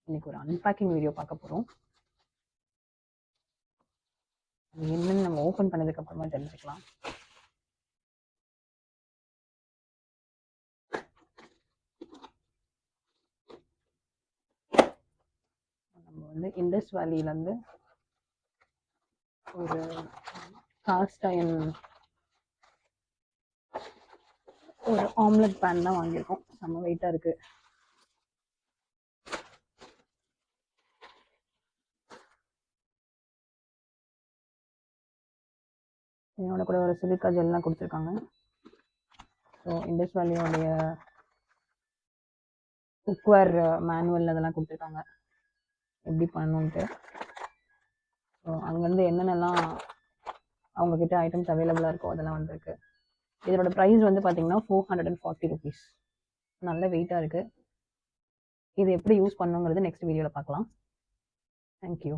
இன்னைக்கு ஒரு unpacking video பார்க்க போகிறோம். அது என்னன்னு நம்ம ஓப்பன் பண்ணதுக்கு அப்புறமா தெரிஞ்சுக்கலாம். நம்ம வந்து இண்டஸ் வேலியிலேருந்து ஒரு காஸ்ட் அயன் ஒரு ஆம்லெட் பேன் தான் வாங்கியிருக்கோம். செம்ம வெயிட்டாக இருக்குது. என்னோட கூட ஒரு சிலிக்கா ஜெல்லாம் கொடுத்துருக்காங்க. ஸோ இண்டஸ் வேலியோடைய குக்வேர் மேனுவல் அதெல்லாம் கொடுத்துருக்காங்க எப்படி பண்ணணுன்ட்டு. ஸோ அங்கேருந்து என்னென்னலாம் அவங்கக்கிட்ட ஐட்டம்ஸ் அவைலபிளாக இருக்கோ அதெல்லாம் வந்திருக்கு. இதோட ப்ரைஸ் வந்து பார்த்தீங்கன்னா 440 rupees. நல்ல வெயிட்டாக இருக்குது. இது எப்படி யூஸ் பண்ணுங்கிறது நெக்ஸ்ட் வீடியோவில் பார்க்கலாம். தேங்க்யூ.